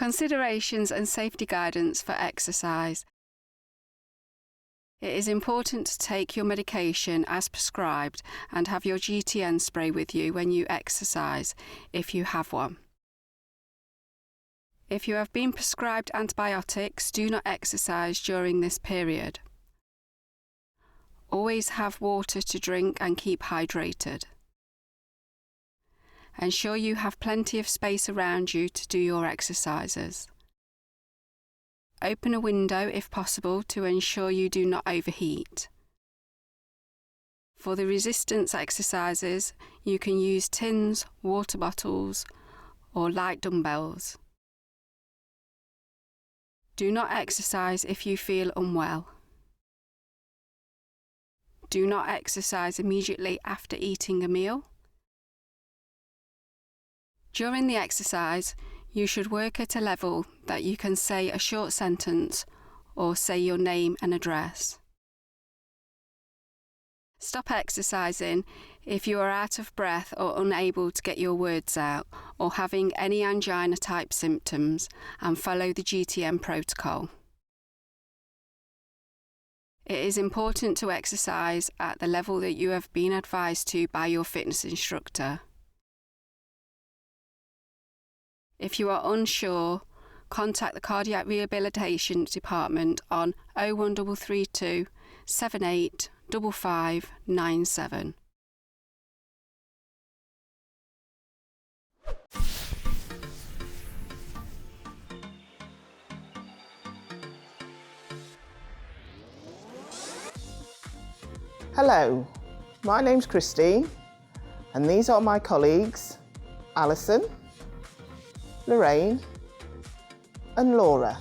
Considerations and safety guidance for exercise. It is important to take your medication as prescribed and have your GTN spray with you when you exercise, if you have one. If you have been prescribed antibiotics, do not exercise during this period. Always have water to drink and keep hydrated. Ensure you have plenty of space around you to do your exercises. Open a window if possible to ensure you do not overheat. For the resistance exercises, you can use tins, water bottles, or light dumbbells. Do not exercise if you feel unwell. Do not exercise immediately after eating a meal. During the exercise, you should work at a level that you can say a short sentence or say your name and address. Stop exercising if you are out of breath or unable to get your words out or having any angina-type symptoms, and follow the GTN protocol. It is important to exercise at the level that you have been advised to by your fitness instructor. If you are unsure, contact the Cardiac Rehabilitation Department on 01332 785597. Hello, my name's Christine, and these are my colleagues, Alison, Lorraine and Laura.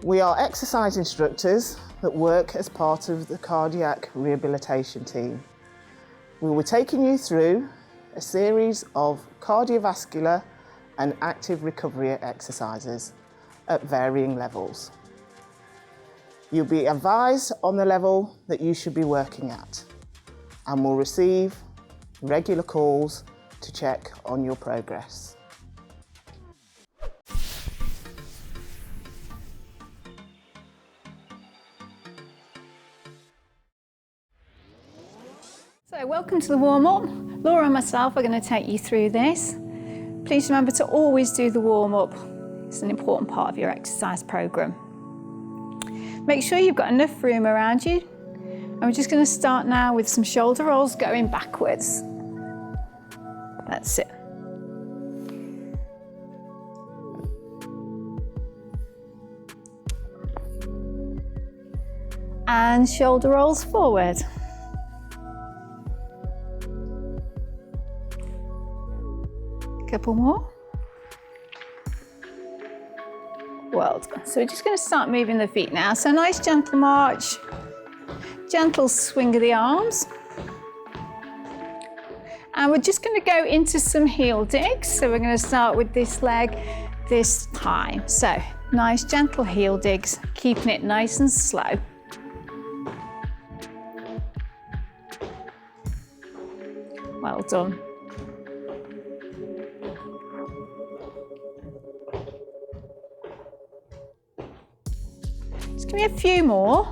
We are exercise instructors that work as part of the cardiac rehabilitation team. We were taking you through a series of cardiovascular and active recovery exercises at varying levels. You'll be advised on the level that you should be working at and will receive regular calls to check on your progress. So welcome to the warm-up. Laura and myself are going to take you through this. Please remember to always do the warm-up. It's an important part of your exercise programme. Make sure you've got enough room around you. And we're just going to start now with some shoulder rolls going backwards. That's it. And shoulder rolls forward. Couple more. Well done. So we're just going to start moving the feet now. So nice gentle march, gentle swing of the arms. And we're just going to go into some heel digs. So we're going to start with this leg this time. So nice gentle heel digs, keeping it nice and slow. Well done. Just give me a few more.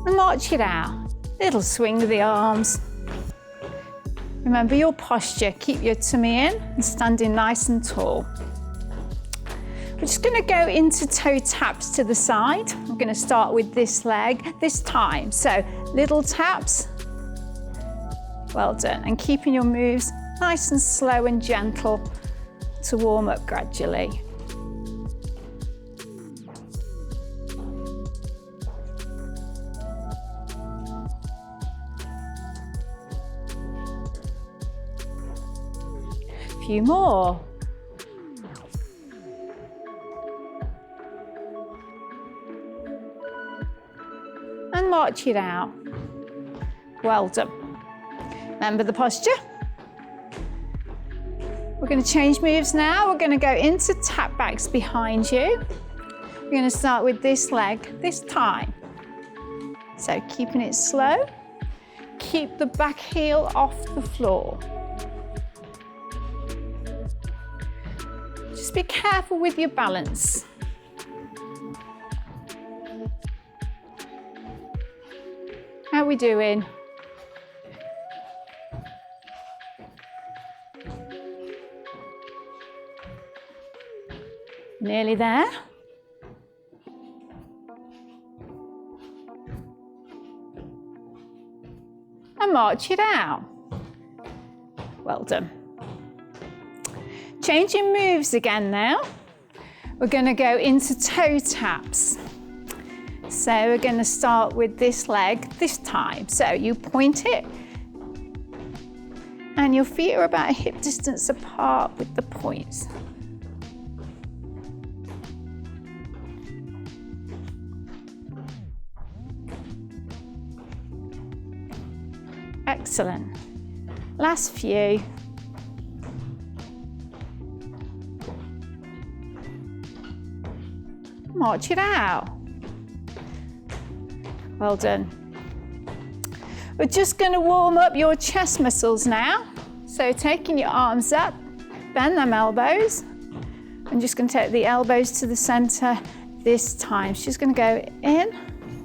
And march it out. Little swing of the arms. Remember your posture. Keep your tummy in and standing nice and tall. We're just going to go into toe taps to the side. I'm going to start with this leg this time. So little taps. Well done. And keeping your moves nice and slow and gentle to warm up gradually. A few more. And march it out. Well done. Remember the posture. We're going to change moves now. We're going to go into tap backs behind you. We're going to start with this leg this time. So keeping it slow. Keep the back heel off the floor. Just be careful with your balance. How are we doing? Nearly there. And march it out. Well done. Changing moves again now. We're going to go into toe taps. So we're going to start with this leg this time. So you point it and your feet are about a hip distance apart with the points. Excellent. Last few. March it out. Well done. We're just going to warm up your chest muscles now. So taking your arms up, bend them elbows. I'm just going to take the elbows to the center this time. She's going to go in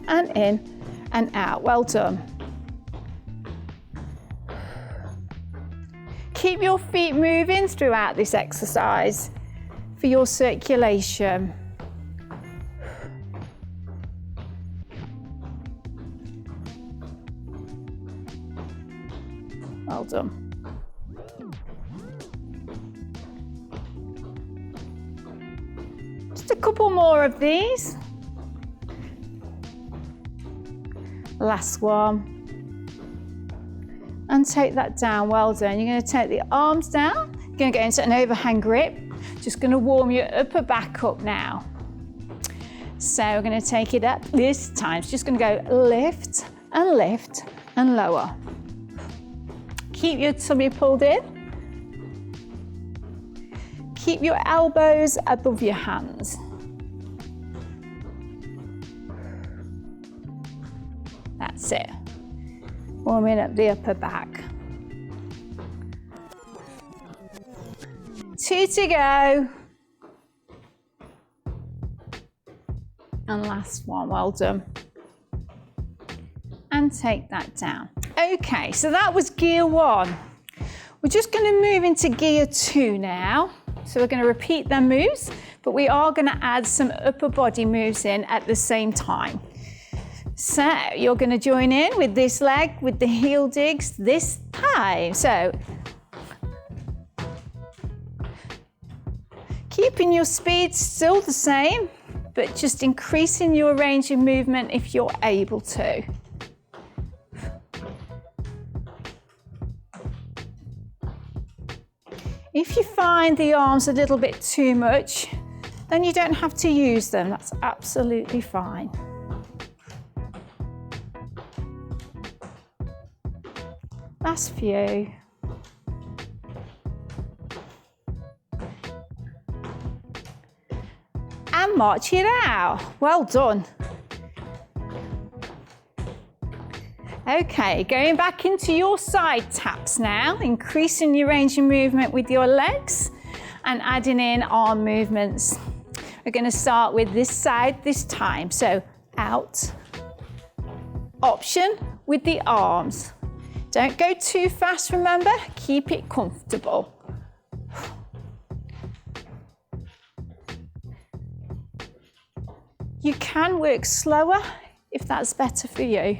and out. Well done. Keep your feet moving throughout this exercise for your circulation. Well done. Just a couple more of these. Last one. And take that down. Well done. You're going to take the arms down. You're going to go into an overhand grip. Just going to warm your upper back up now. So we're going to take it up this time. It's just going to go lift and lower. Keep your tummy pulled in. Keep your elbows above your hands. That's it. Warming up the upper back. 2 to go. And last one, well done. And take that down. Okay, so that was gear 1. We're just going to move into gear 2 now. So we're going to repeat the moves, but we are going to add some upper body moves in at the same time. So you're going to join in with this leg with the heel digs this time. So keeping your speed still the same, but just increasing your range of movement if you're able to. If you find the arms a little bit too much, then you don't have to use them. That's absolutely fine. Last few. And march it out. Well done. Okay, going back into your side taps now, increasing your range of movement with your legs and adding in arm movements. We're going to start with this side this time. So out, option with the arms. Don't go too fast, remember, keep it comfortable. You can work slower if that's better for you.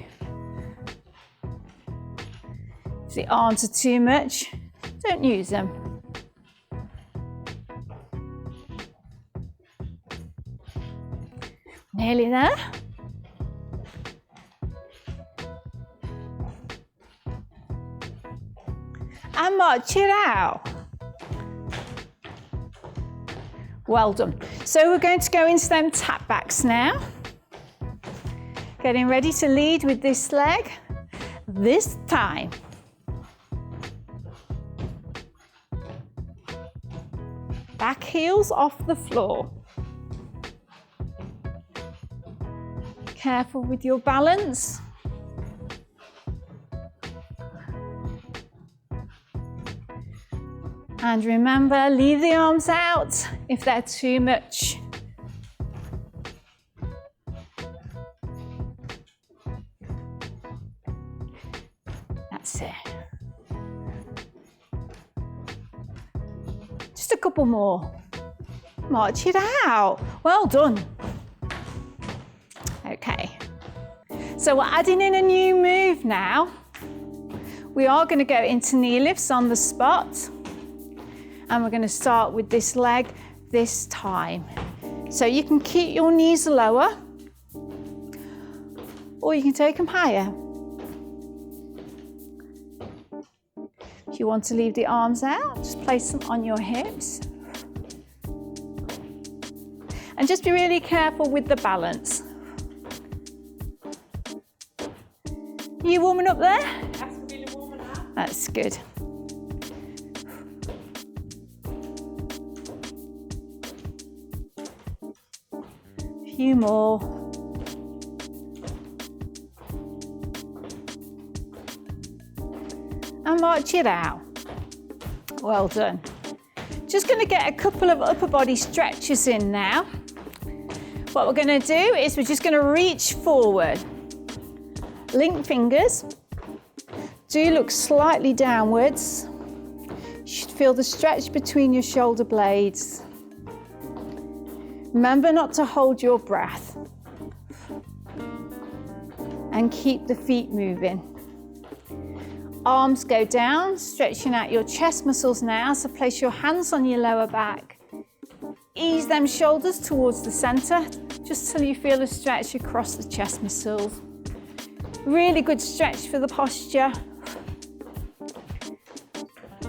If the arms are too much, don't use them. Nearly there. And march it out. Well done. So we're going to go into them tap backs now. Getting ready to lead with this leg this time. Back heels off the floor. Careful with your balance. And remember, leave the arms out if they're too much. That's it. Just a couple more. March it out. Well done. Okay. So we're adding in a new move now. We are going to go into knee lifts on the spot. And we're going to start with this leg this time. So you can keep your knees lower, or you can take them higher. If you want to leave the arms out, just place them on your hips. And just be really careful with the balance. You warming up there? That's really warming up. That's good. Few more. And march it out. Well done. Just going to get a couple of upper body stretches in now. What we're going to do is we're just going to reach forward. Link fingers. Do look slightly downwards. You should feel the stretch between your shoulder blades. Remember not to hold your breath. And keep the feet moving. Arms go down, stretching out your chest muscles now. So place your hands on your lower back. Ease them shoulders towards the center, just till you feel a stretch across the chest muscles. Really good stretch for the posture.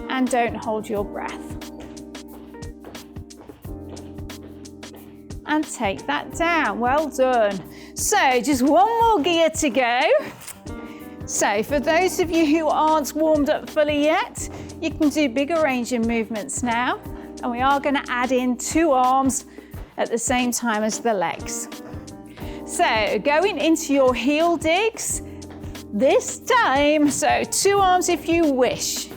And don't hold your breath. And take that down. Well done. So just one more gear to go. So for those of you who aren't warmed up fully yet, you can do bigger range of movements now. And we are going to add in 2 arms at the same time as the legs. So going into your heel digs this time. So 2 arms if you wish.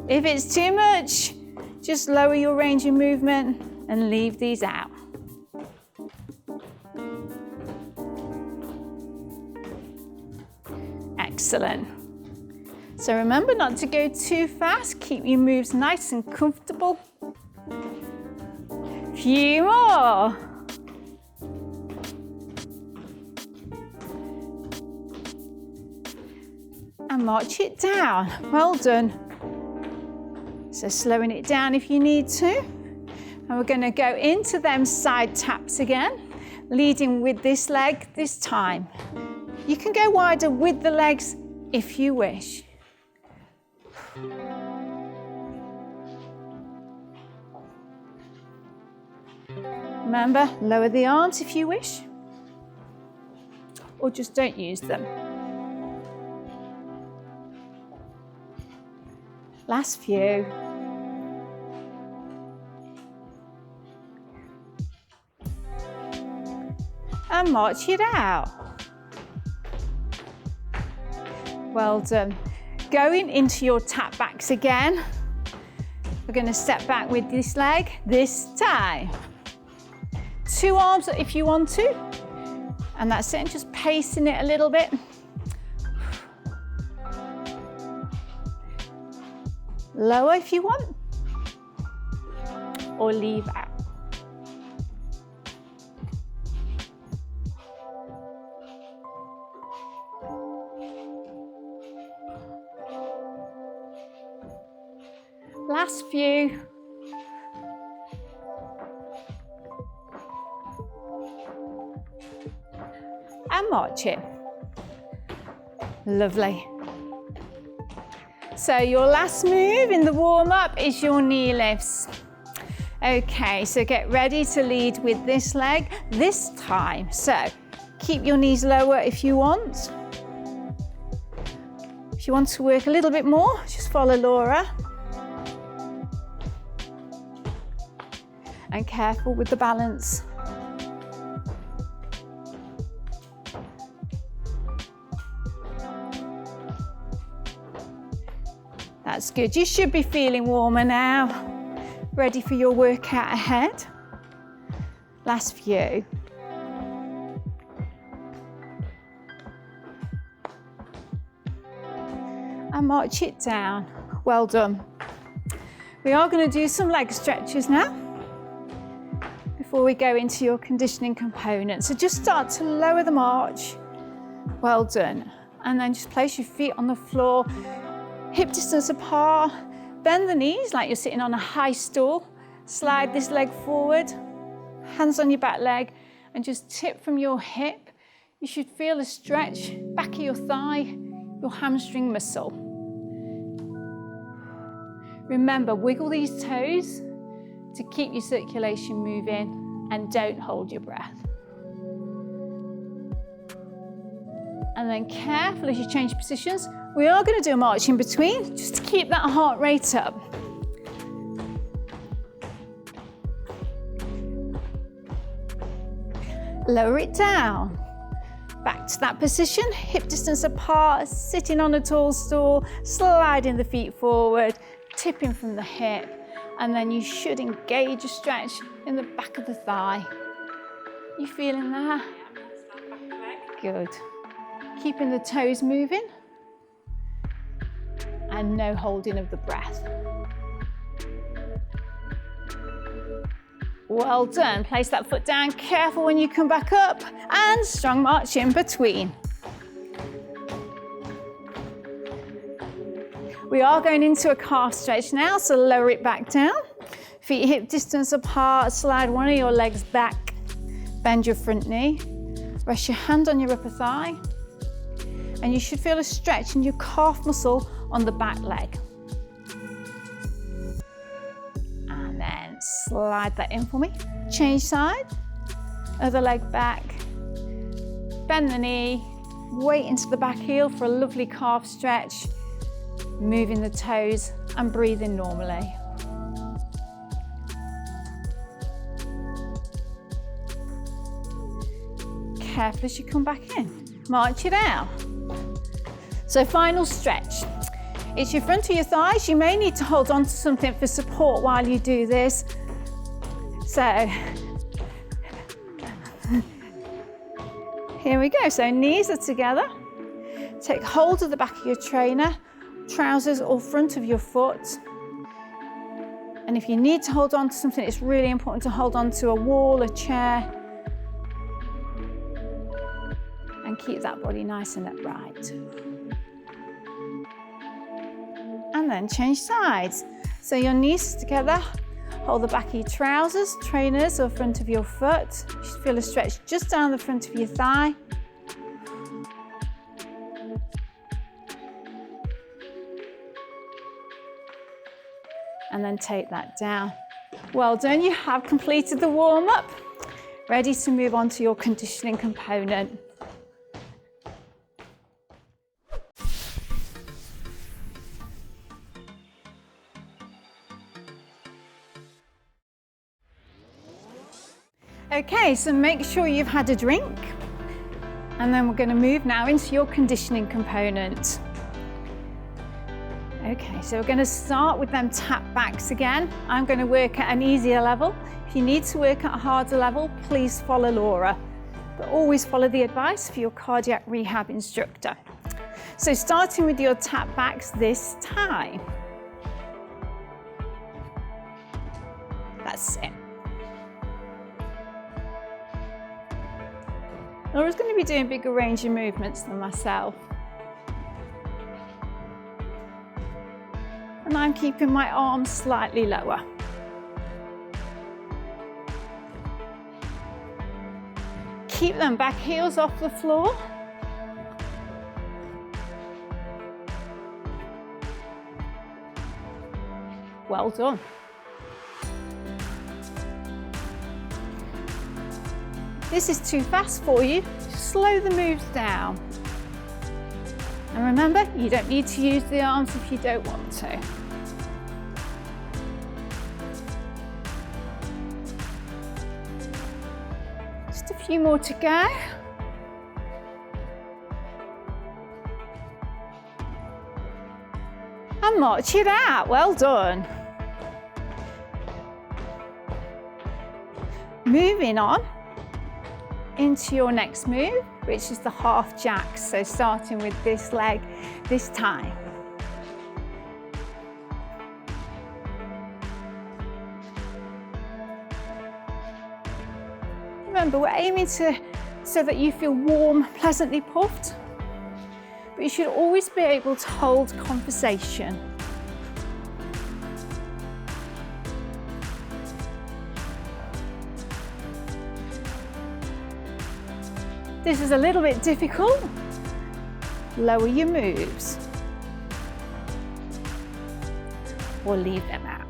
If it's too much, just lower your range of movement and leave these out. Excellent. So remember not to go too fast. Keep your moves nice and comfortable. Few more. And march it down. Well done. So slowing it down if you need to. And we're going to go into them side taps again, leading with this leg this time. You can go wider with the legs if you wish. Remember, lower the arms if you wish, or just don't use them. Last few. And march it out. Well done. Going into your tap backs again. We're going to step back with this leg this time. 2 arms if you want to. And that's it, and just pacing it a little bit. Lower if you want, or leave out. Last few. And march it. Lovely. So your last move in the warm-up is your knee lifts. Okay, so get ready to lead with this leg this time. So keep your knees lower if you want. If you want to work a little bit more, just follow Laura. And careful with the balance. That's good. You should be feeling warmer now. Ready for your workout ahead. Last few. And march it down. Well done. We are going to do some leg stretches now before we go into your conditioning component. So just start to lower the march. Well done. And then just place your feet on the floor, hip distance apart. Bend the knees like you're sitting on a high stool. Slide this leg forward, hands on your back leg, and just tip from your hip. You should feel a stretch, back of your thigh, your hamstring muscle. Remember, wiggle these toes to keep your circulation moving and don't hold your breath. And then careful as you change positions, we are going to do a march in between just to keep that heart rate up. Lower it down. Back to that position, hip distance apart, sitting on a tall stool, sliding the feet forward, tipping from the hip, and then you should engage a stretch in the back of the thigh. You feeling that? Good. Keeping the toes moving and no holding of the breath. Well done. Place that foot down, careful when you come back up, and strong march in between. We are going into a calf stretch now, so lower it back down. Feet hip distance apart, slide one of your legs back, bend your front knee, rest your hand on your upper thigh, and you should feel a stretch in your calf muscle on the back leg. And then slide that in for me. Change side, other leg back, bend the knee, weight into the back heel for a lovely calf stretch, moving the toes and breathing normally. Careful as you come back in. March it out. So final stretch. It's your front of your thighs. You may need to hold on to something for support while you do this. So here we go. So knees are together. Take hold of the back of your trainer, trousers or front of your foot. And if you need to hold on to something, it's really important to hold on to a wall, a chair, and keep that body nice and upright. And then change sides. So your knees together, hold the back of your trousers, trainers or front of your foot. You should feel a stretch just down the front of your thigh. And then take that down. Well done, you have completed the warm-up. Ready to move on to your conditioning component. Okay, so make sure you've had a drink, and then we're going to move now into your conditioning component. Okay, so we're going to start with them tap backs again. I'm going to work at an easier level. If you need to work at a harder level, please follow Laura, but always follow the advice for your cardiac rehab instructor. So starting with your tap backs this time. That's it. Laura's going to be doing bigger range of movements than myself. And I'm keeping my arms slightly lower. Keep them back heels off the floor. Well done. This is too fast for you. Just slow the moves down. And remember, you don't need to use the arms if you don't want to. Just a few more to go. And march it out. Well done. Moving on into your next move, which is the half jack. So starting with this leg this time. Remember, we're aiming so that you feel warm, pleasantly puffed, but you should always be able to hold conversation. This is a little bit difficult. Lower your moves or leave them out.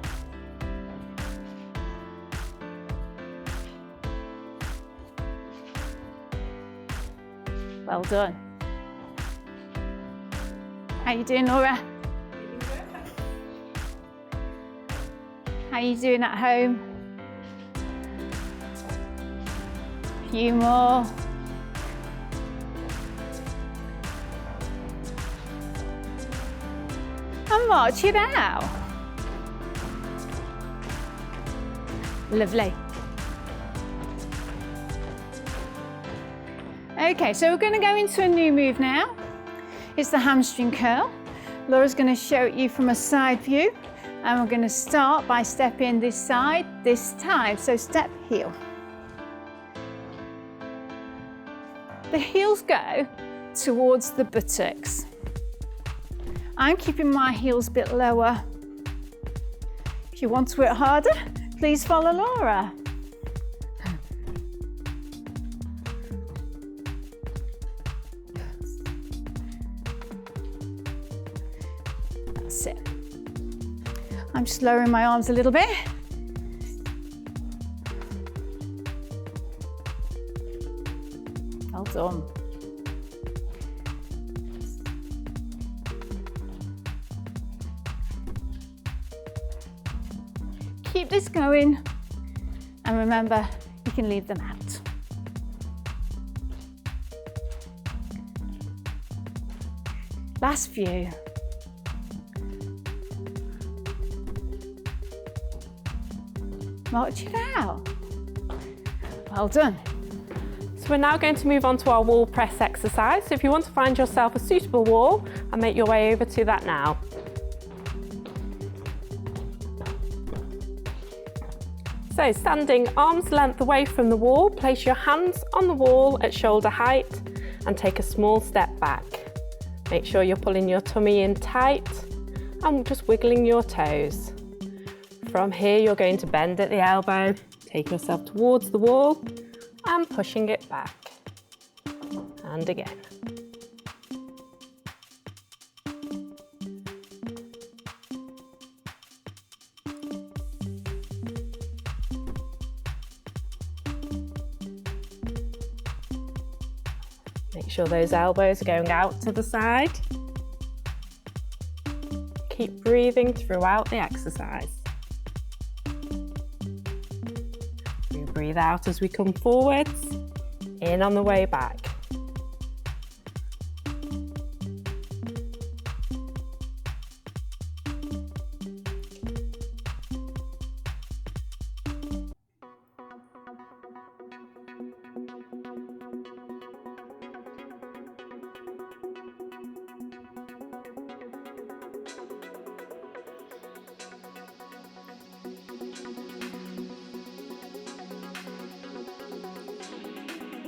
Well done. How you doing, Laura? How you doing at home? A few more. And march it out. Lovely. Okay, so we're going to go into a new move now. It's the hamstring curl. Laura's going to show it you from a side view, and we're going to start by stepping this side this time. So step heel. The heels go towards the buttocks. I'm keeping my heels a bit lower. If you want to work harder, please follow Laura. That's it. I'm just lowering my arms a little bit. Well done. Keep this going, and remember, you can leave them out. Last view. March it out. Well done. So we're now going to move on to our wall press exercise. So if you want to find yourself a suitable wall, and make your way over to that now. So standing arm's length away from the wall, place your hands on the wall at shoulder height and take a small step back. Make sure you're pulling your tummy in tight and just wiggling your toes. From here, you're going to bend at the elbow, take yourself towards the wall and pushing it back. And again. Make sure those elbows are going out to the side. Keep breathing throughout the exercise. We breathe out as we come forwards, in on the way back.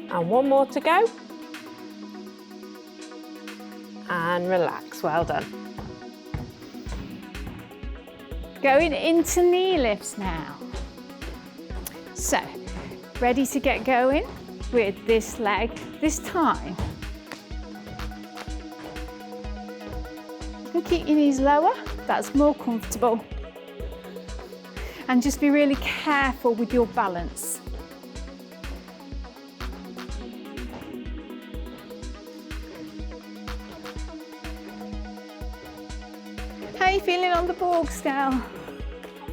And one more to go. And relax, well done. Going into knee lifts now. So, ready to get going with this leg this time. And keep your knees lower, that's more comfortable. And just be really careful with your balance. How are you feeling on the Borg scale? I'd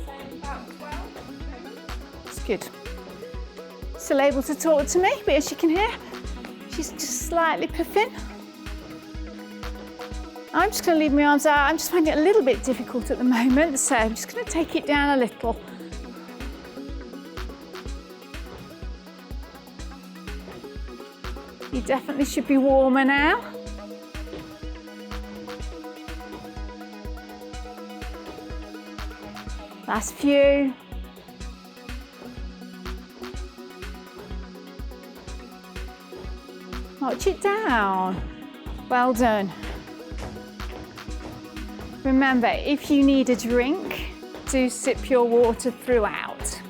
say about 12. It's good. Still able to talk to me, but as you can hear, she's just slightly puffing. I'm just going to leave my arms out. I'm just finding it a little bit difficult at the moment, so I'm just going to take it down a little. You definitely should be warmer now. Last few. March it down. Well done. Remember, if you need a drink, do sip your water throughout.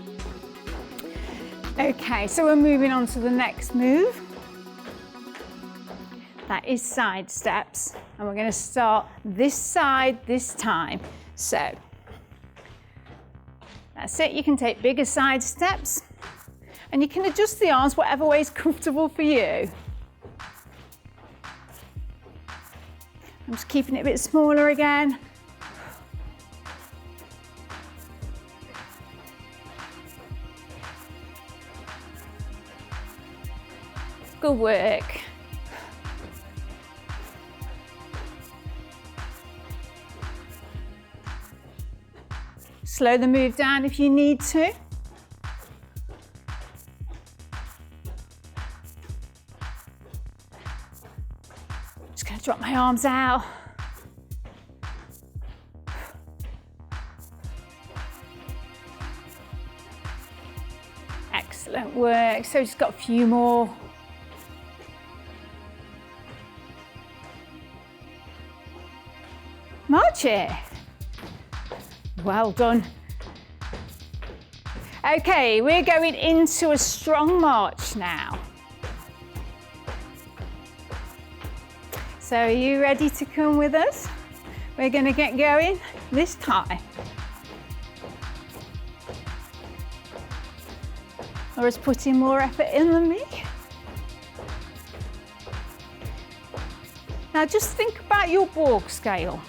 Okay, so we're moving on to the next move. That is side steps, and we're going to start this side this time. So that's it. You can take bigger side steps, and you can adjust the arms whatever way is comfortable for you. I'm just keeping it a bit smaller again. Good work. Slow the move down if you need to. Just going to drop my arms out. Excellent work. So just got a few more. March it. Well done. Okay, we're going into a strong march now. So are you ready to come with us? We're going to get going this time. Laura's putting more effort in than me. Now just think about your Borg scale.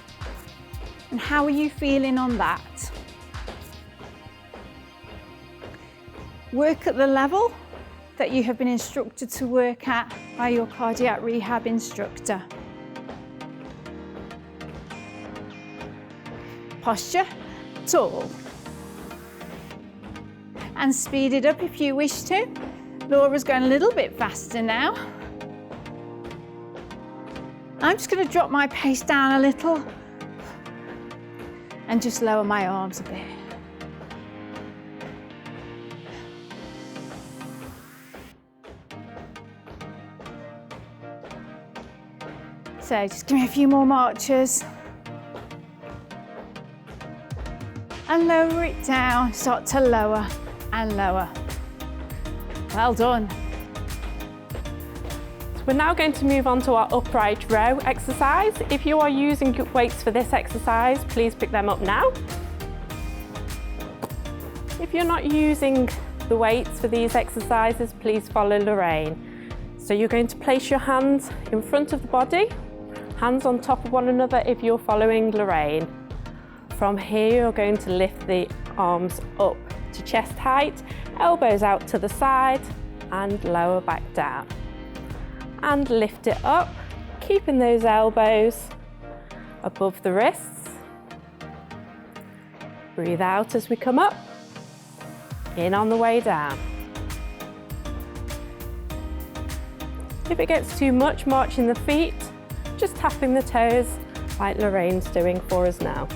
And how are you feeling on that? Work at the level that you have been instructed to work at by your cardiac rehab instructor. Posture, tall. And speed it up if you wish to. Laura's going a little bit faster now. I'm just going to drop my pace down a little and just lower my arms a bit. So just give me a few more marches. And lower it down, start to lower and lower. Well done. We're now going to move on to our upright row exercise. If you are using weights for this exercise, please pick them up now. If you're not using the weights for these exercises, please follow Lorraine. So you're going to place your hands in front of the body, hands on top of one another if you're following Lorraine. From here, you're going to lift the arms up to chest height, elbows out to the side and lower back down. And lift it up, keeping those elbows above the wrists. Breathe out as we come up, in on the way down. If it gets too much, marching the feet, just tapping the toes like Lorraine's doing for us now.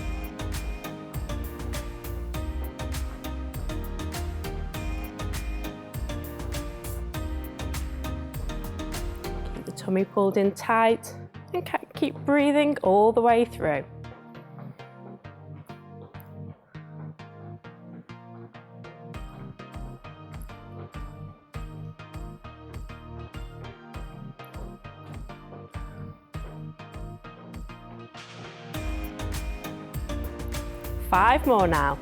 Tummy pulled in tight and keep breathing all the way through. Five more now.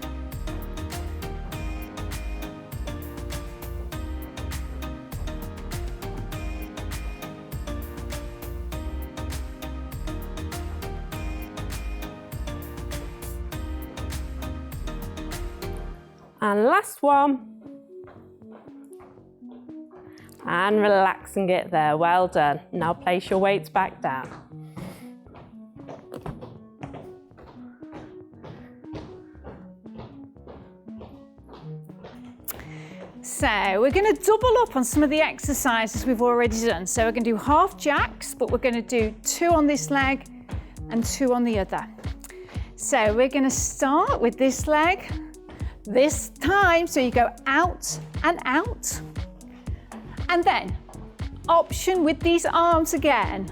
And last one. And relaxing it there, well done. Now place your weights back down. So we're going to double up on some of the exercises we've already done. So we're going to do half jacks, but we're going to do 2 on this leg and 2 on the other. So we're going to start with this leg this time. So you go out, and then option with these arms again.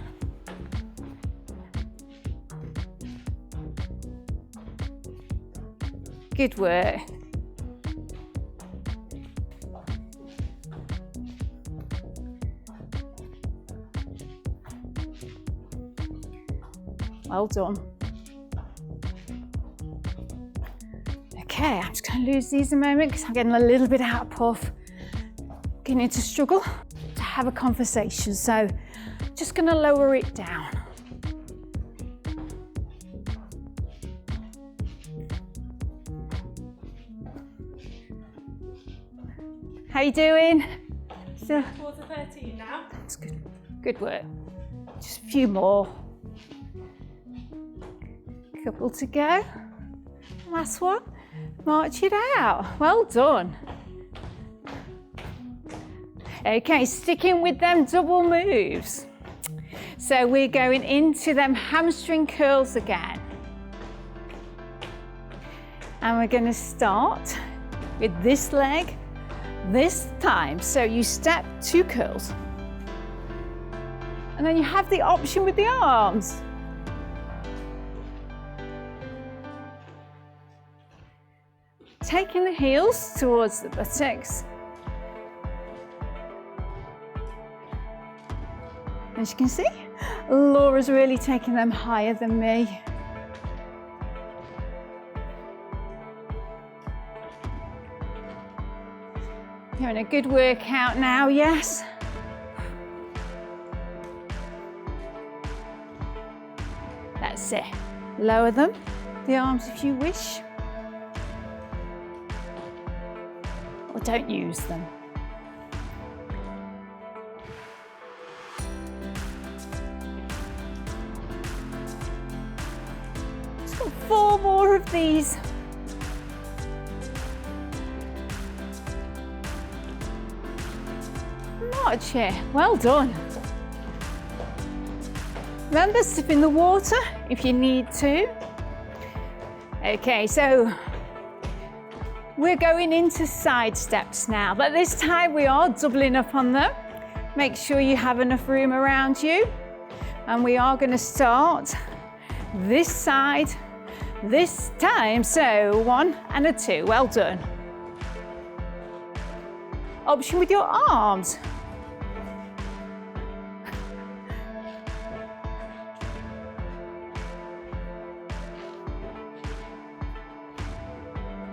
Good work. Well done. Okay, I'm just going to lose these a moment because I'm getting a little bit out of puff. Beginning to struggle to have a conversation, so just going to lower it down. How you doing? Still? Towards the 13 now. That's good. Good work. Just a few more. Couple to go. Last one. March it out. Well done. Okay, sticking with them double moves. So we're going into them hamstring curls again. And we're going to start with this leg this time. So you step 2 curls. And then you have the option with the arms. Taking the heels towards the buttocks. As you can see, Laura's really taking them higher than me. Having a good workout now, yes? That's it. Lower them, the arms if you wish. Or don't use them. Just got 4 more of these. March here. Well done. Remember, sip in the water if you need to. Okay, so we're going into side steps now, but this time we are doubling up on them. Make sure you have enough room around you. And we are going to start this side this time. So 1 and a 2. Well done. Option with your arms.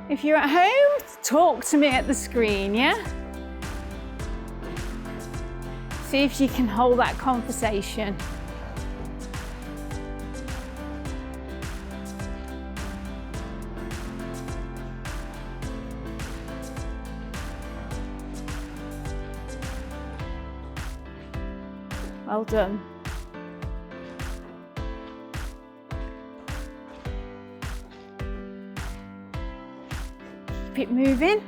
If you're at home, talk to me at the screen, yeah? See if you can hold that conversation. Well done. Keep it moving.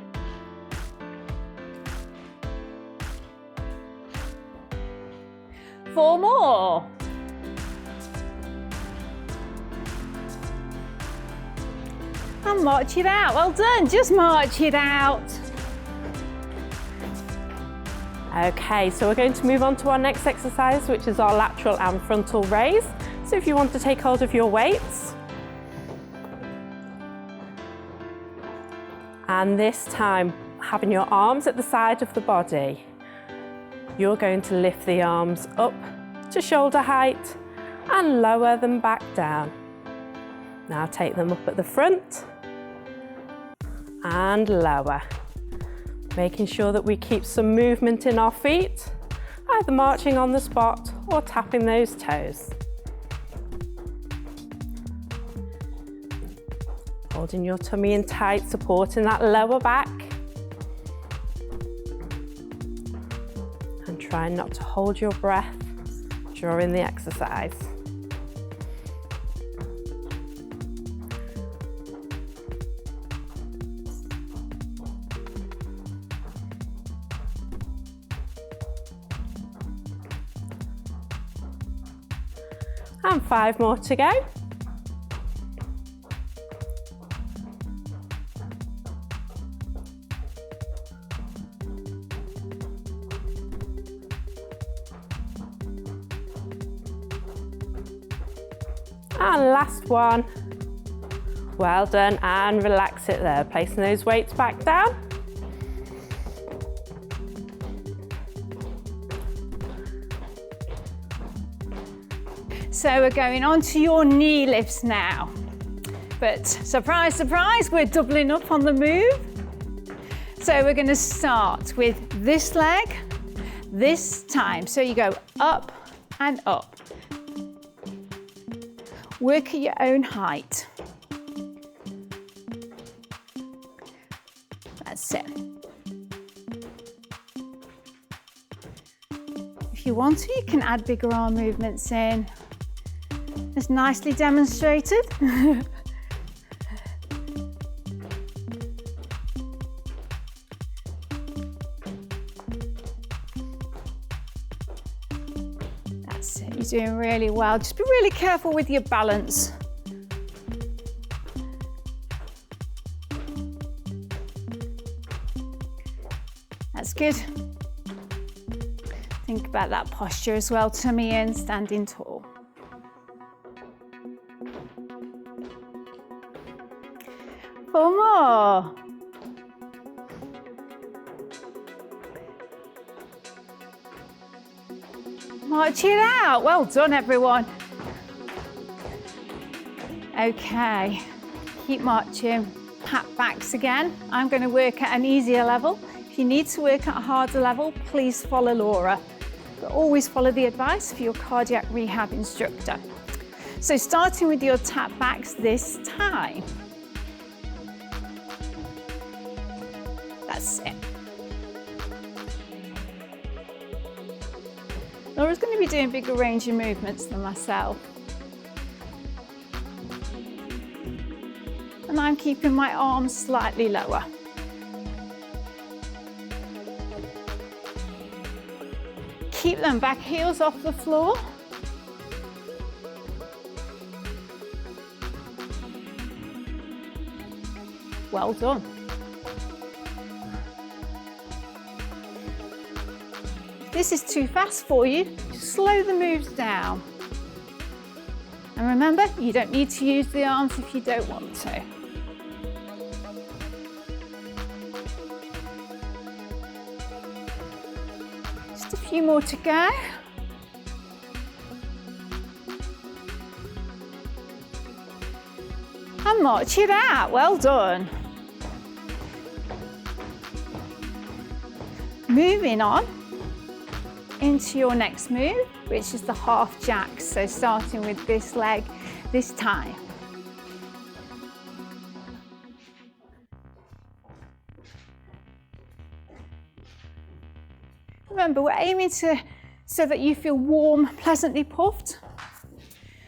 Four more. And march it out. Well done. Just march it out. Okay, so we're going to move on to our next exercise, which is our lateral and frontal raise. So if you want to take hold of your weights, and this time having your arms at the side of the body, you're going to lift the arms up to shoulder height and lower them back down. Now take them up at the front and lower. Making sure that we keep some movement in our feet, either marching on the spot or tapping those toes. Holding your tummy in tight, supporting that lower back. And trying not to hold your breath during the exercise. And 5 more to go. And last one. Well done, and relax it there, placing those weights back down. So we're going on to your knee lifts now. But surprise, surprise, we're doubling up on the move. So we're going to start with this leg this time. So you go up and up. Work at your own height. That's it. If you want to, you can add bigger arm movements in. It's nicely demonstrated. That's it, you're doing really well. Just be really careful with your balance. That's good. Think about that posture as well. Tummy in, standing tall. Four more. March it out. Well done, everyone. Okay, keep marching. Pat backs again. I'm going to work at an easier level. If you need to work at a harder level, please follow Laura. But always follow the advice of your cardiac rehab instructor. So starting with your tap backs this time. That's it. Laura's going to be doing bigger range of movements than myself. And I'm keeping my arms slightly lower. Keep them back heels off the floor. Well done. If this is too fast for you, slow the moves down. And remember, you don't need to use the arms if you don't want to. Just a few more to go. And march it out, well done. Moving on into your next move, which is the half jack. So starting with this leg this time. Remember, we're aiming so that you feel warm, pleasantly puffed,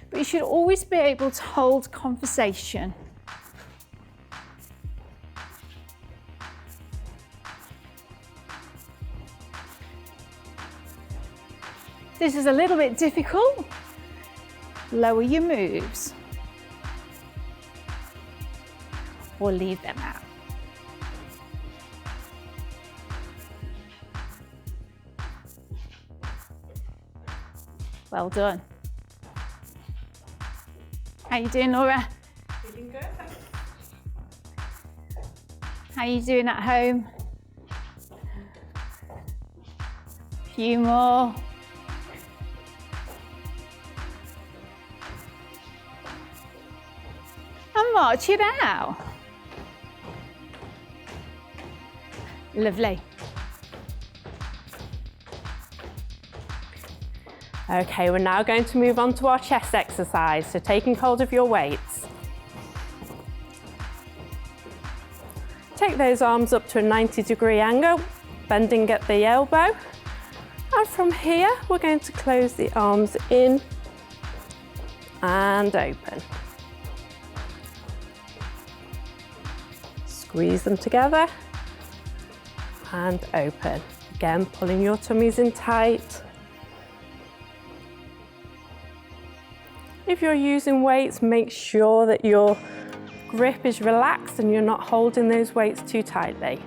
but you should always be able to hold conversation. This is a little bit difficult. Lower your moves or leave them out. Well done. How you doing, Laura? Feeling good. How you doing at home? Few more. And march it out. Lovely. Okay, we're now going to move on to our chest exercise, so taking hold of your weights. Take those arms up to a 90-degree angle, bending at the elbow. And from here, we're going to close the arms in and open. Squeeze them together and open. Again, pulling your tummies in tight. If you're using weights, make sure that your grip is relaxed and you're not holding those weights too tightly.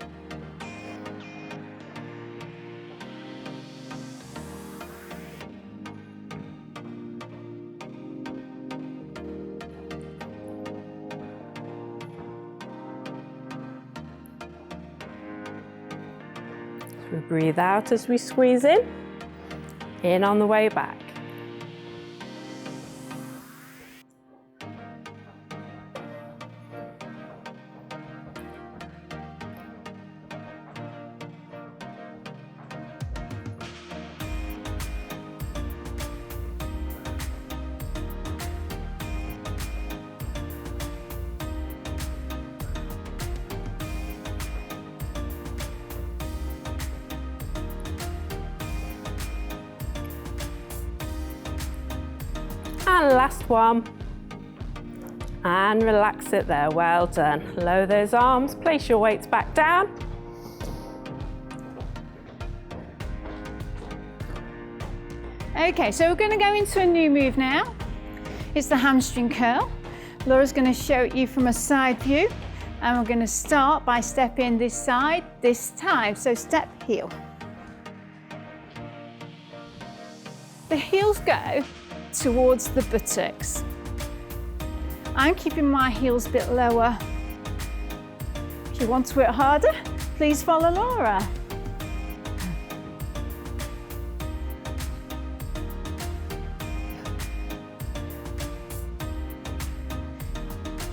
We breathe out as we squeeze in on the way back. And last one. And relax it there, well done. Lower those arms, place your weights back down. Okay, so we're going to go into a new move now. It's the hamstring curl. Laura's going to show it you from a side view, and we're going to start by stepping this side this time. So step heel. The heels go towards the buttocks. I'm keeping my heels a bit lower. If you want to work harder, please follow Laura.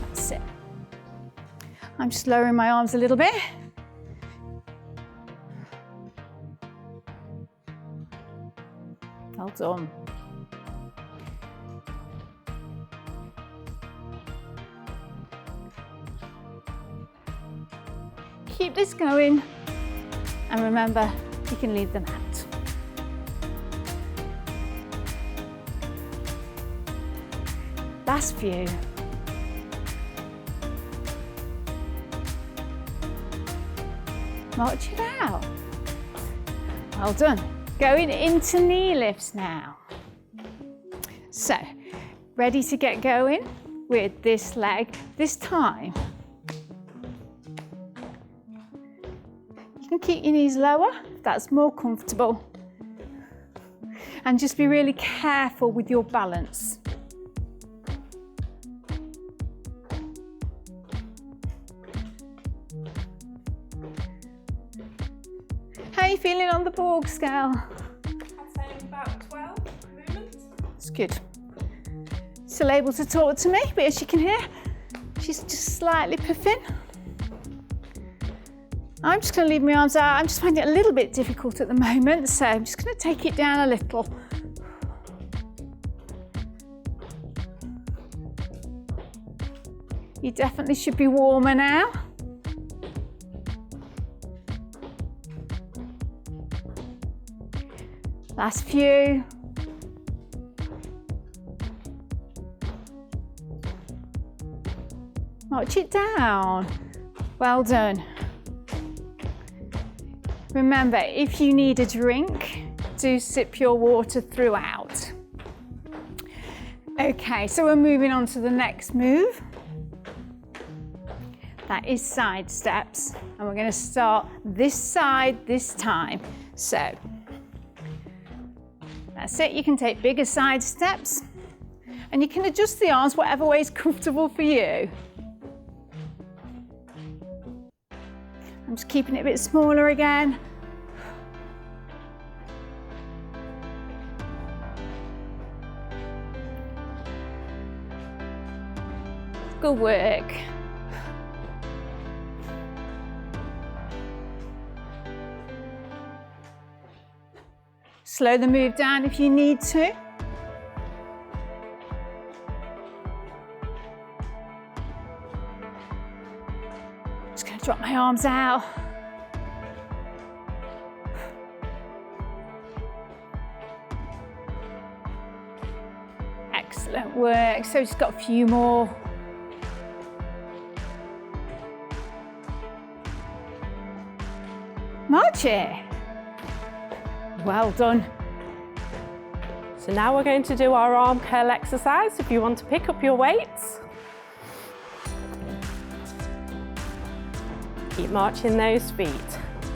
That's it. I'm just lowering my arms a little bit. Well done. Keep this going, and remember, you can leave them out. Last few. March it out. Well done. Going into knee lifts now. So, ready to get going with this leg. This time, you can keep your knees lower if that's more comfortable. And just be really careful with your balance. How are you feeling on the Borg scale? I'd say about 12 movements. It's good. Still able to talk to me, but as you can hear, she's just slightly puffing. I'm just going to leave my arms out. I'm just finding it a little bit difficult at the moment, so I'm just going to take it down a little. You definitely should be warmer now. Last few. March it down. Well done. Remember, if you need a drink, do sip your water throughout. Okay, so we're moving on to the next move. That is side steps, and we're going to start this side this time. So that's it. You can take bigger side steps, and you can adjust the arms whatever way is comfortable for you. I'm just keeping it a bit smaller again. Good work. Slow the move down if you need to. Just going to drop my arms out. Excellent work. So just got a few more. March it. Well done. So now we're going to do our arm curl exercise. If you want to pick up your weights, keep marching those feet.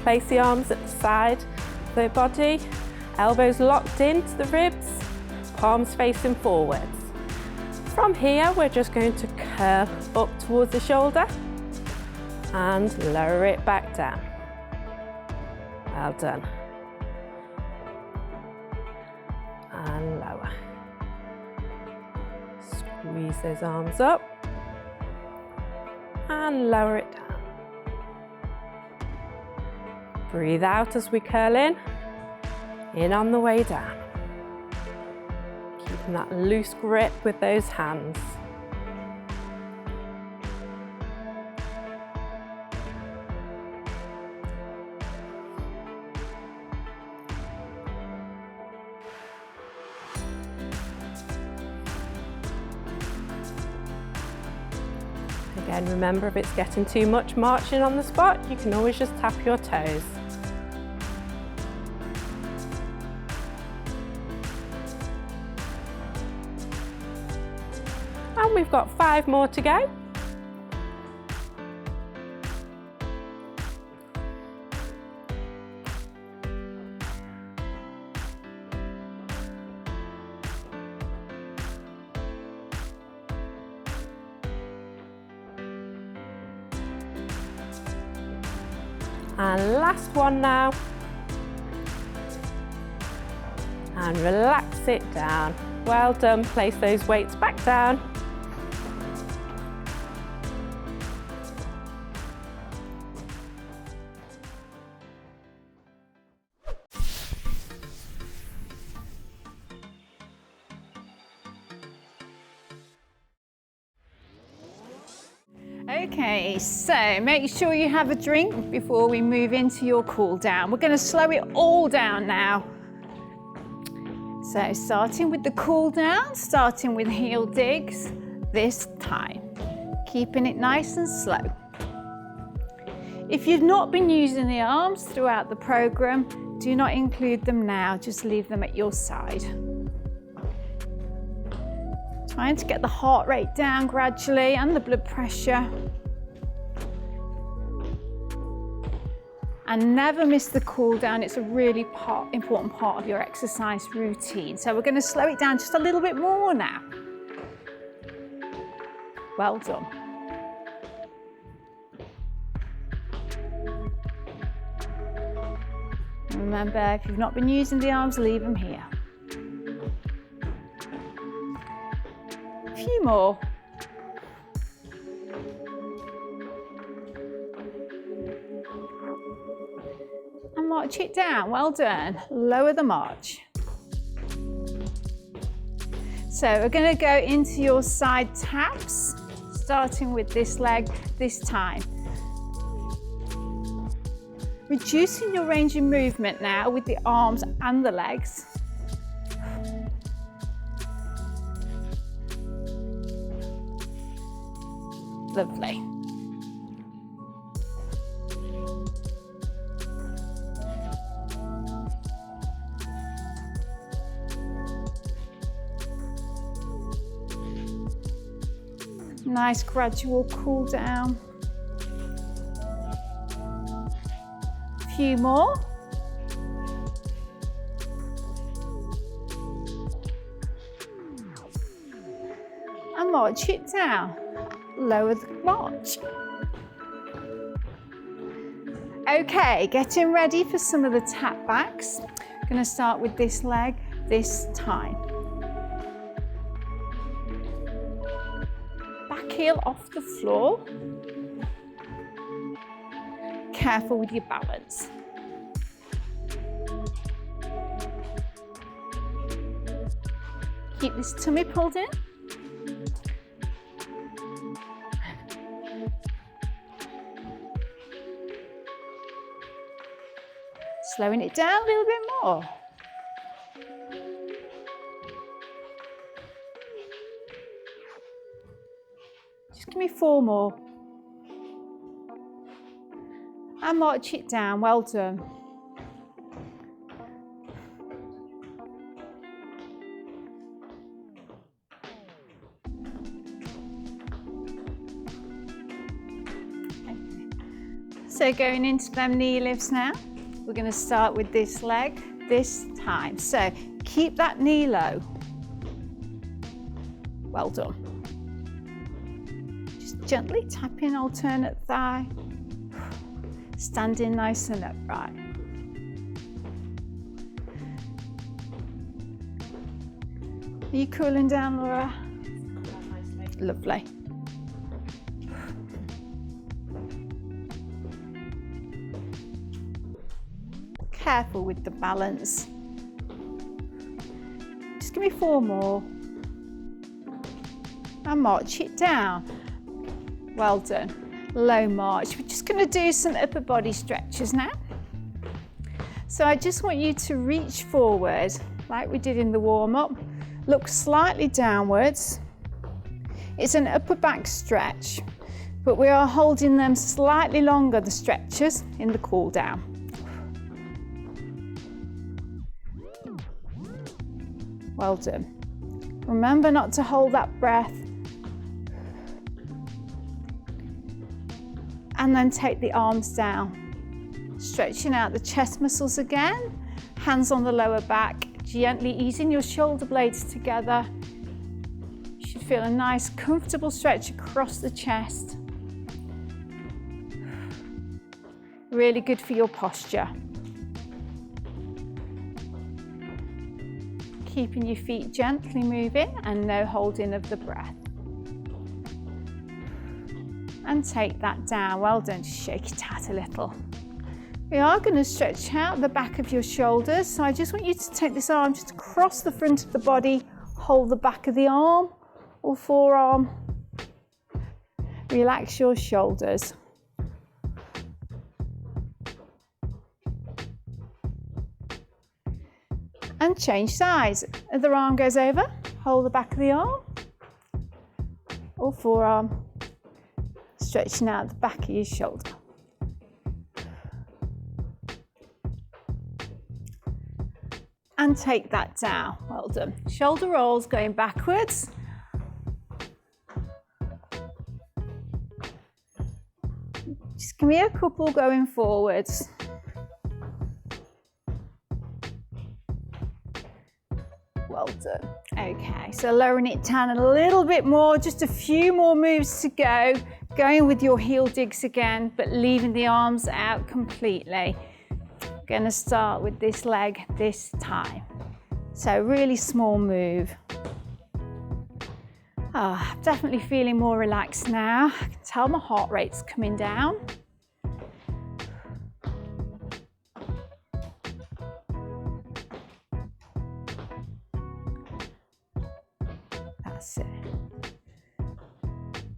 Place the arms at the side of the body, elbows locked into the ribs, palms facing forwards. From here, we're just going to curl up towards the shoulder and lower it back down. Well done. And lower. Squeeze those arms up and lower it down. Breathe out as we curl in on the way down. Keeping that loose grip with those hands. Again, remember, if it's getting too much marching on the spot, you can always just tap your toes. And we've got 5 more to go. And last one now. And relax it down. Well done. Place those weights back down. Okay, so make sure you have a drink before we move into your cool down. We're going to slow it all down now. So starting with the cool down, starting with heel digs this time. Keeping it nice and slow. If you've not been using the arms throughout the program, do not include them now, just leave them at your side. Trying to get the heart rate down gradually and the blood pressure. And never miss the cool down. It's a really important part of your exercise routine. So we're going to slow it down just a little bit more now. Well done. Remember, if you've not been using the arms, leave them here. A few more. And march it down. Well done. Lower the march. So we're going to go into your side taps, starting with this leg this time. Reducing your range of movement now with the arms and the legs. Lovely. Nice gradual cool down. A few more. And march it down. Lower the march. Okay, getting ready for some of the tap backs. I'm going to start with this leg this time. Back heel off the floor. Careful with your balance. Keep this tummy pulled in. Slowing it down a little bit more. Just give me 4 more. And march it down. Well done. So going into them knee lifts now. We're going to start with this leg this time. So keep that knee low. Well done. Just gently tap in alternate thigh. Standing nice and upright. Are you cooling down, Laura? Lovely. Careful with the balance. Just give me 4 more. And march it down. Well done. Low march. We're just going to do some upper body stretches now. So I just want you to reach forward like we did in the warm-up. Look slightly downwards. It's an upper back stretch, but we are holding them slightly longer, the stretches, in the cool down. Well done. Remember not to hold that breath. And then take the arms down. Stretching out the chest muscles again. Hands on the lower back. Gently easing your shoulder blades together. You should feel a nice, comfortable stretch across the chest. Really good for your posture. Keeping your feet gently moving and no holding of the breath. And take that down. Well done. Just shake it out a little. We are going to stretch out the back of your shoulders. So I just want you to take this arm just across the front of the body. Hold the back of the arm or forearm. Relax your shoulders. And change sides. Other arm goes over. Hold the back of the arm or forearm. Stretching out the back of your shoulder. And take that down. Well done. Shoulder rolls going backwards. Just give me a couple going forwards. Well done. Okay, so lowering it down a little bit more, just a few more moves to go. Going with your heel digs again, but leaving the arms out completely. Going to start with this leg this time. So really small move. I'm definitely feeling more relaxed now. I can tell my heart rate's coming down. That's it.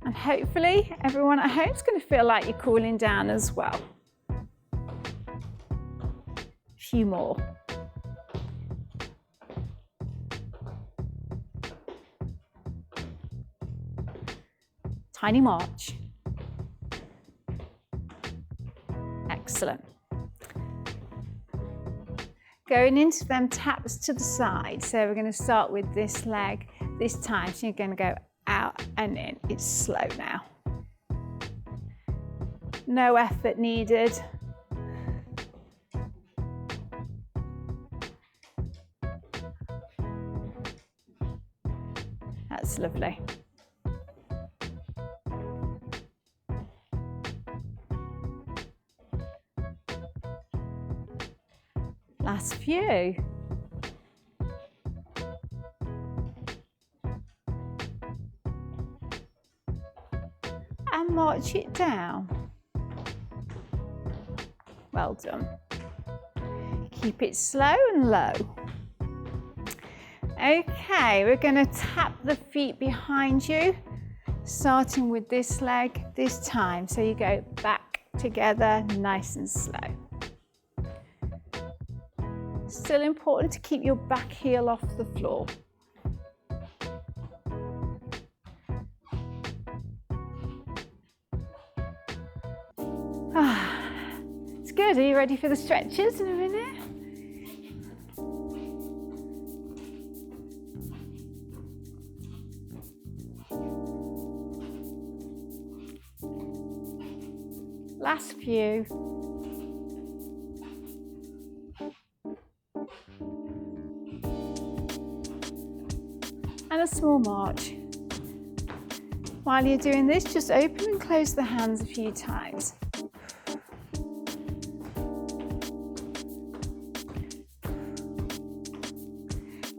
And hopefully everyone at home is going to feel like you're cooling down as well. A few more. Tiny march. Excellent. Going into them taps to the side. So we're going to start with this leg this time. So you're going to go out and in. It's slow now. No effort needed. That's lovely. Last few. And march it down. Well done. Keep it slow and low. Okay, we're going to tap the feet behind you, starting with this leg this time. So you go back together, nice and slow. Still important to keep your back heel off the floor. It's good. Are you ready for the stretches in a minute? Last few. And a small march. While you're doing this, just open and close the hands a few times.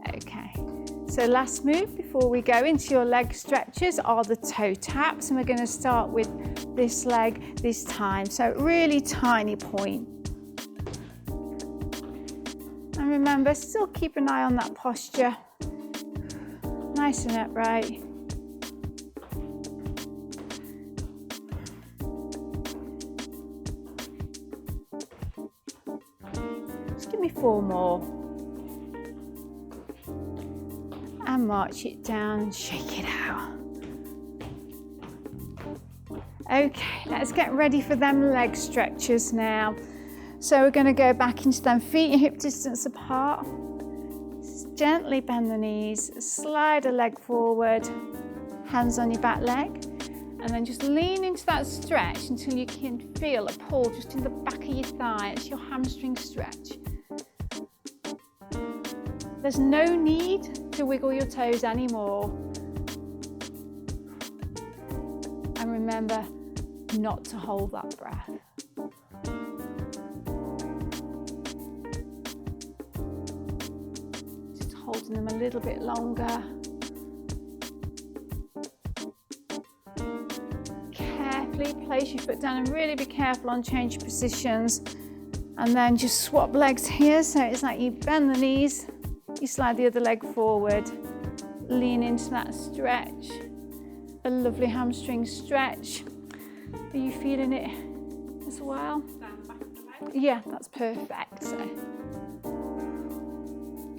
Okay, so last move before we go into your leg stretches are the toe taps, and we're going to start with this leg this time, so really tiny point. And remember, still keep an eye on that posture, nice and upright. Just give me 4 more. And march it down and shake it out. Okay, let's get ready for them leg stretches now. So we're going to go back into them feet and hip distance apart. Just gently bend the knees, slide a leg forward, hands on your back leg, and then just lean into that stretch until you can feel a pull just in the back of your thigh. It's your hamstring stretch. There's no need to wiggle your toes anymore. And remember not to hold that breath. Just holding them a little bit longer. Carefully place your foot down and really be careful on change positions. And then just swap legs here. So it's like you bend the knees, you slide the other leg forward, lean into that stretch. A lovely hamstring stretch. Are you feeling it as well? Down the back of the leg. Yeah, that's perfect. So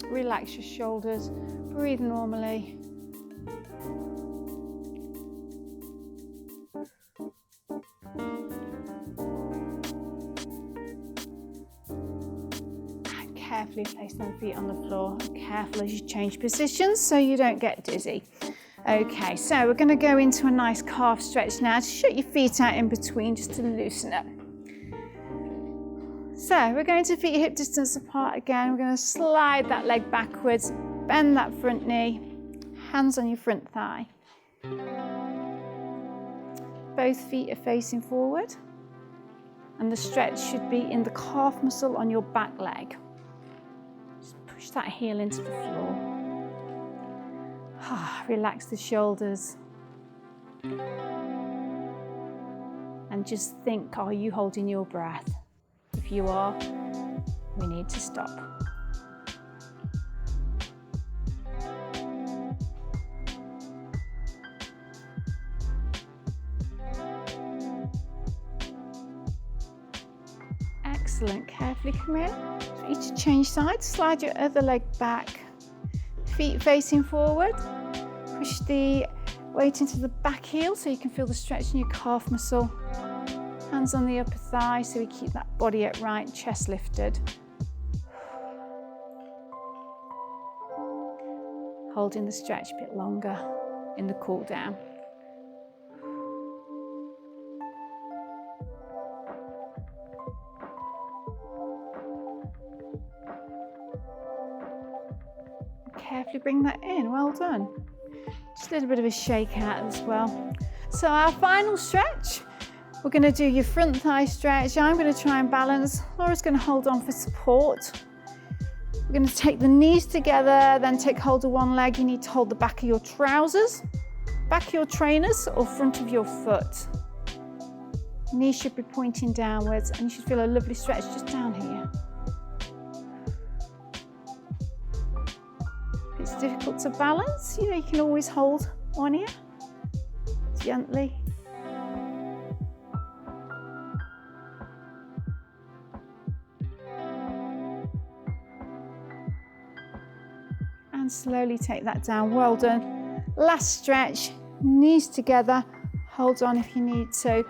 relax your shoulders, breathe normally. And carefully place them feet on the floor. And careful as you change positions so you don't get dizzy. Okay, so we're going to go into a nice calf stretch now. Just shut your feet out in between just to loosen up. So we're going to feet hip distance apart again. We're going to slide that leg backwards, bend that front knee, hands on your front thigh. Both feet are facing forward, and the stretch should be in the calf muscle on your back leg. Just push that heel into the floor. Relax the shoulders. And just think, are you holding your breath? If you are, we need to stop. Excellent. Carefully come in. For you to change sides, slide your other leg back. Feet facing forward. Push the weight into the back heel so you can feel the stretch in your calf muscle. Hands on the upper thigh so we keep that body upright, chest lifted. Holding the stretch a bit longer in the cool down. Carefully bring that in, well done. Just a little bit of a shake out as well. So our final stretch, we're going to do your front thigh stretch. I'm going to try and balance. Laura's going to hold on for support. We're going to take the knees together, then take hold of one leg. You need to hold the back of your trousers, back of your trainers, or front of your foot. Knees should be pointing downwards, and you should feel a lovely stretch just down here. If it's difficult to balance, you can always hold one here, gently. And slowly take that down. Well done. Last stretch, knees together. Hold on if you need to.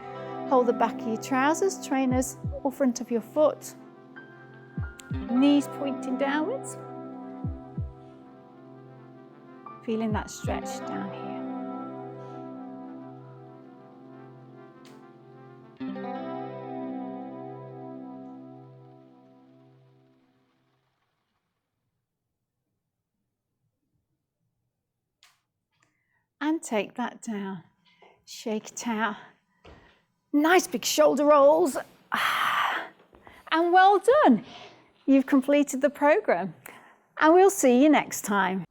Hold the back of your trousers, trainers, or front of your foot. Knees pointing downwards. Feeling that stretch down here. and take that down. Shake it out. Nice big shoulder rolls. And well done. You've completed the program. And we'll see you next time.